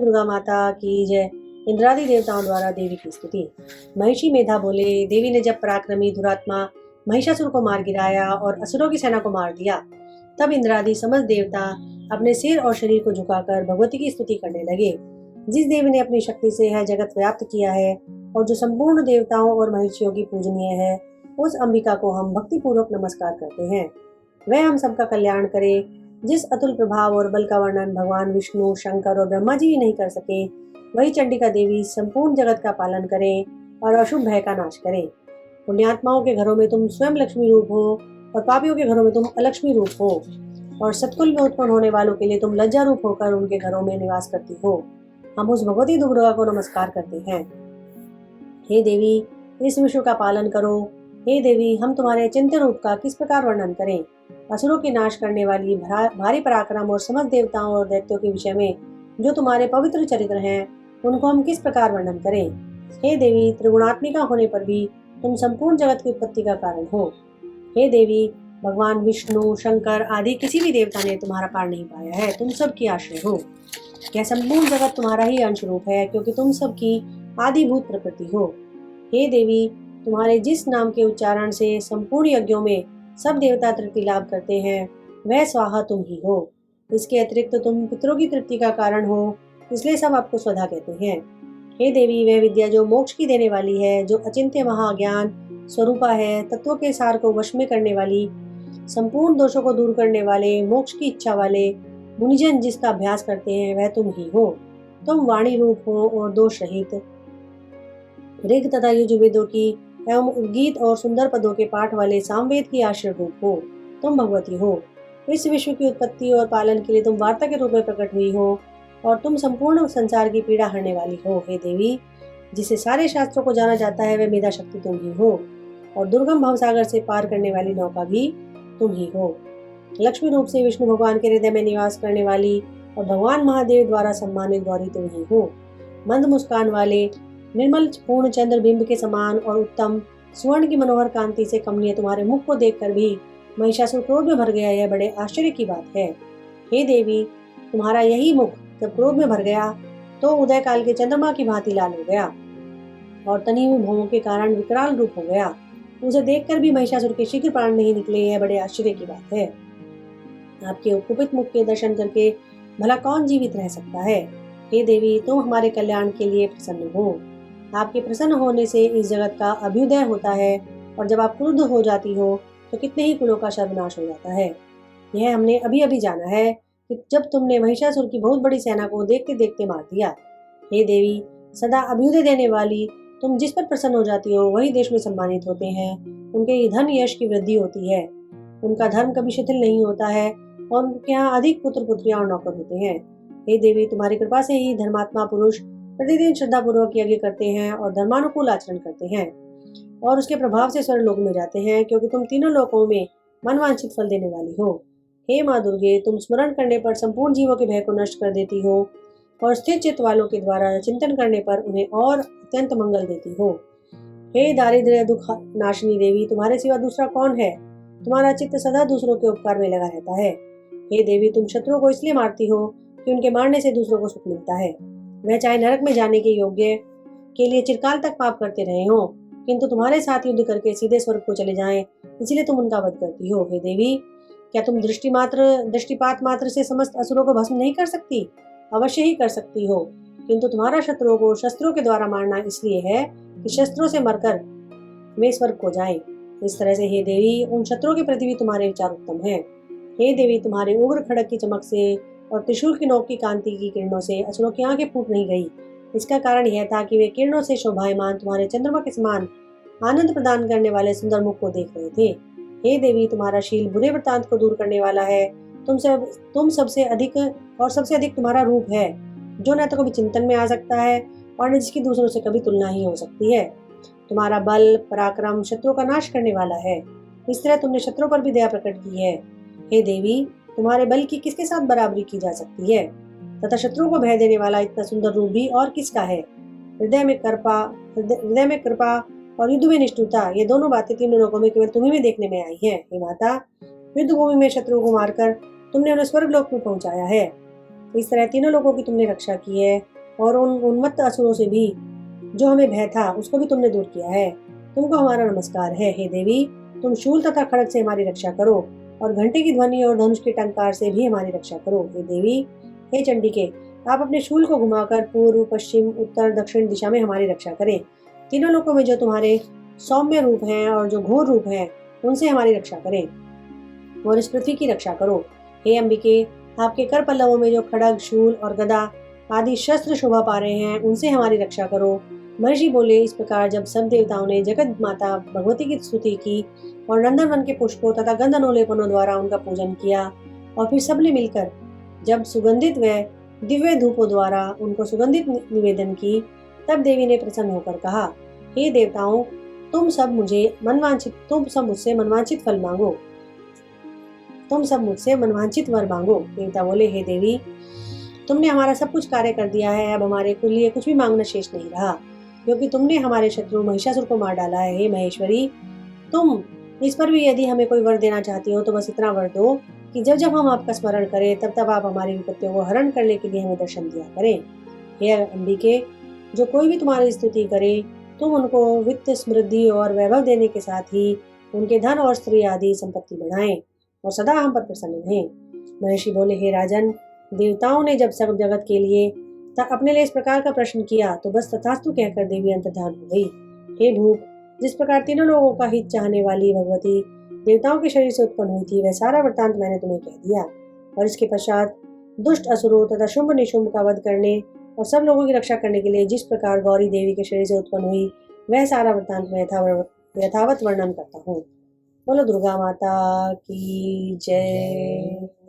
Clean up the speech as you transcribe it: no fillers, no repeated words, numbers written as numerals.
दुर्गा माता की जय। इंद्रादि देवताओं द्वारा देवी की स्तुति। महिषी मेधा बोले, देवी ने जब पराक्रमी दुरात्मा महिषासुर को मार गिराया और असुरों की सेना को मार दिया, तब इंद्रादि समस्त देवता अपने सिर और शरीर को झुकाकर भगवती की स्तुति करने लगे। जिस देवी ने अपनी शक्ति से यह जगत व्याप्त किया है और जो संपूर्ण देवताओं और महिषियों की पूजनीय है, उस अंबिका को हम भक्ति पूर्वक नमस्कार करते हैं। वह हम सबका कल्याण करे। जिस अतुल प्रभाव और बल का वर्णन भगवान विष्णु, शंकर और ब्रह्मा जी भी नहीं कर सके, वही चंडिका देवी संपूर्ण जगत का पालन करे और अशुभ भय का नाश करे। पुण्यात्माओं के घरों में तुम स्वयं लक्ष्मी रूप हो और पापियों के घरों में तुम अलक्ष्मी रूप हो, और सतकुल में उत्पन्न होने वालों के लिए तुम लज्जा रूप होकर उनके घरों में निवास करती हो। हम उस भगवती दुर्गा को नमस्कार करते हैं। हे देवी, इस विश्व का पालन करो। हे देवी, हम तुम्हारे चिंतन रूप का किस प्रकार वर्णन करें। असुरों के नाश करने वाली भारी पराक्रम और समस्त देवताओं और दैत्यों के विषय में जो तुम्हारे पवित्र चरित्र हैं, उनको हम किस प्रकार वर्णन करें। हे देवी, त्रिगुणात्मिका होने पर भी तुम संपूर्ण जगत की उत्पत्ति का कारण हो। हे देवी, भगवान विष्णु, शंकर आदि किसी भी देवता ने तुम्हारा पार नहीं पाया है। तुम सबकी आश्रय हो। यह संपूर्ण जगत तुम्हारा ही अंश रूप है, क्योंकि तुम सबकी आदिभूत प्रकृति हो। हे देवी, तुम्हारे जिस नाम के उच्चारण से संपूर्ण यज्ञों में सब देवता तृप्ति लाभ करते हैं, वह स्वाहा तुम ही हो। इसके अतिरिक्त तुम पितरों की तृप्ति का कारण हो, इसलिए सब आपको स्वधा कहते हैं। हे देवी, वह विद्या जो मोक्ष की देने वाली है, जो अचिंत्य महाज्ञान स्वरूपा है, तत्वों के सार को वश में करने वाली, संपूर्ण दोषों को दूर करने वाले, मोक्ष की इच्छा वाले मुनिजन जिसका अभ्यास करते हैं, वह तुम ही हो। तुम वाणी रूप हो और दोष रहित, ऋग तथा यजुर्वेदों की एवं गीत और सुंदर पदों के पाठ वाले सामवेद की आश्रय रूप हो। तुम भगवती हो। इस विश्व की उत्पत्ति और पालन के लिए तुम वार्ता के रूप में प्रकट हुई हो, और तुम संपूर्ण संसार की पीड़ा हरने वाली हो। हे देवी, जिसे सारे शास्त्रों को जाना जाता है, वह मेधा शक्ति तुम ही हो, और दुर्गम भवसागर से पार करने वाली नौका भी तुम ही हो। लक्ष्मी रूप से विष्णु भगवान के हृदय में निवास करने वाली और भगवान महादेव द्वारा सम्मानित गौरी तुम ही हो। मंद मुस्कान वाले, निर्मल पूर्ण चंद्र बिंब के समान और उत्तम स्वर्ण की मनोहर कांति से कमनीय तुम्हारे मुख को देखकर भी महिषासुर क्रोध में भर गया, यह बड़े आश्चर्य की बात है। हे देवी, तुम्हारा यही मुख जब क्रोध में भर गया तो उदय काल के चंद्रमा की भांति लाल हो गया और तनी हुई भौहों के कारण विकराल रूप हो गया। उसे देखकर भी महिषासुर के शीघ्र प्राण नहीं निकले, यह बड़े आश्चर्य की बात है। आपके कुपित मुख के दर्शन करके भला कौन जीवित रह सकता है। हे देवी, तुम हमारे कल्याण के लिए प्रसन्न हो। आपके प्रसन्न होने से इस जगत का अभ्युदय होता है, और जब आप क्रुद्ध हो जाती हो तो कितने ही कुलों का सर्वनाश हो जाता है। यह हमने अभी अभी जाना है कि जब तुमने महिषासुर की बहुत बड़ी सेना को देखते देखते मार दिया। हे देवी, सदा अभ्युदय देने वाली, तुम जिस पर प्रसन्न हो जाती हो वही देश में सम्मानित होते हैं। उनके धन यश की वृद्धि होती है, उनका धर्म कभी शिथिल नहीं होता है, और उनके यहाँ अधिक पुत्र पुत्रियां और नौकर होते हैं। हे देवी, तुम्हारी कृपा से ही धर्मात्मा पुरुष प्रतिदिन श्रद्धा पूर्वक यज्ञ करते हैं और धर्मानुकूल आचरण करते हैं, और उसके प्रभाव से स्वर्ग लोक में जाते हैं, क्योंकि तुम तीनों लोकों में मनवांछित फल देने वाली हो। हे माँ दुर्गे, तुम स्मरण करने पर संपूर्ण जीवों के भय को नष्ट कर देती हो, और स्थिर चित्त वालों के द्वारा चिंतन करने पर उन्हें और अत्यंत मंगल देती हो। हे दारिद्र्य दुख नाशिनी देवी, तुम्हारे सिवा दूसरा कौन है। तुम्हारा चित्त सदा दूसरों के उपकार में लगा रहता है। हे देवी, तुम शत्रुओं को इसलिए मारती हो कि उनके मारने से दूसरों को सुख मिलता है। वह चाहे नरक में जाने के योग्य के लिए चिरकाल तक पाप करते रहे हो, किंतु तुम्हारे साथ युद्ध करके सीधे स्वर्ग को चले जाएं, इसलिए तुम उनका वध करती हो। हे देवी, क्या तुम दृष्टिपात मात्र से समस्त असुरों को भस्म नहीं कर सकती। अवश्य ही कर सकती हो, किंतु तुम्हारा शत्रुओं को शस्त्रों के द्वारा मारना इसलिए है कि शस्त्रों से मरकर वे स्वर्ग को जाएं। इस तरह से हे देवी, उन शत्रुओं के प्रति भी तुम्हारे विचार उत्तम हैं। हे देवी, तुम्हारे उग्र खड़क की चमक से और त्रिशूल की नोक की कांति की किरणों से असुरों की आंखें फूट नहीं गई। इसका कारण यह था कि वे किरणों से शोभायमान तुम्हारे चंद्रमा के समान आनंद प्रदान करने वाले सुंदर मुख को देख रहे थे। हे देवी, तुम्हारा शील बुरे वृत्तांत को दूर करने वाला है। तुम सबसे अधिक तुम्हारा रूप है, जो न तो कभी चिंतन में आ सकता है और न जिसकी दूसरों से कभी तुलना ही हो सकती है। तुम्हारा बल पराक्रम शत्रुओं का नाश करने वाला है। इस तरह तुमने शत्रुओं पर भी दया प्रकट की है। हे देवी, तुम्हारे बल की किसके साथ बराबरी की जा सकती है, तथा शत्रुओं को भय देने वाला इतना सुंदर रूप भी और किसका है। हृदय में कृपा और युद्ध में निष्ठुरता, ये दोनों बातें तीनों लोगों में केवल तुम्ही में देखने में आई हैं। हे माता, युद्ध भूमि में शत्रुओं को मारकर तुमने उन्हें स्वर्ग लोक में पहुंचाया है। इस तरह तीनों लोगों की तुमने रक्षा की है। और उन उन्मत्त असुरों से भी जो हमें भय था उसको भी तुमने दूर किया है। तुमको हमारा नमस्कार है हे देवी। तुम शूल तथा खड़ग से हमारी रक्षा करो और घंटे की ध्वनि और धनुष के टंकार से भी हमारी रक्षा करो हे देवी। हे चंडिके, आप अपने शूल को घुमाकर पूर्व, पश्चिम, उत्तर, दक्षिण दिशा में हमारी रक्षा करें। तीनों लोकों में जो तुम्हारे सौम्य रूप हैं और जो घोर रूप हैं उनसे हमारी रक्षा करें और इस पृथ्वी की रक्षा करो। हे अंबिके, आपके कर पल्लवों में जो खड़ग, शूल और गदा आदि शस्त्र शोभा पा रहे हैं उनसे हमारी रक्षा करो। महर्षि बोले, इस प्रकार जब सब देवताओं ने जगत माता भगवती की स्तुति की और नंदनवन के पुष्पों तथा गंधनोलेपनों द्वारा उनका पूजन किया और फिर सबने मिलकर जब सुगंधित व दिव्य धूपों द्वारा उनको सुगंधित निवेदन की, तब देवी ने प्रसन्न होकर कहा, हे देवताओं, तुम सब मुझसे मनवांछित फल मांगो। तुम सब मुझसे मनवांछित वर मांगो। देवता बोले, हे देवी, तुमने हमारा सब कुछ कार्य कर दिया है, अब हमारे लिए कुछ भी मांगना शेष नहीं रहा, क्योंकि तुमने हमारे शत्रु महिषासुर को मार डाला है। हे महेश्वरी, तुम इस पर भी यदि हमें कोई वर देना चाहती हो तो बस इतना वर दो कि जब जब हम आपका स्मरण करें तब तब आप हमारी विपत्तियों को हरण करने के लिए हमें दर्शन दिया करें। हे अंबिके, जो कोई भी तुम्हारी स्तुति करे तुम उनको वित्त, समृद्धि और वैभव देने के साथ ही उनके धन और स्त्री आदि संपत्ति बढ़ाएं और सदा हम पर प्रसन्न रहें। महर्षि बोले, हे राजन, देवताओं ने जब सब जगत के लिए अपने लिए इस प्रकार का प्रश्न किया तो बस तथास्तु कहकर देवी अंतर्धान हो गई। हे भूप, जिस प्रकार तीनों लोगों का हित चाहने वाली भगवती देवताओं के शरीर से उत्पन्न हुई थी वह सारा वृत्तांत मैंने तुम्हें कह दिया। और इसके पश्चात दुष्ट असुरों तथा शुंभ निशुंभ का वध करने और सब लोगों की रक्षा करने के लिए जिस प्रकार गौरी देवी के शरीर से उत्पन्न हुई वह सारा वृत्तांत मैं यथावत वर्णन करता हूँ। बोलो दुर्गा माता की जय।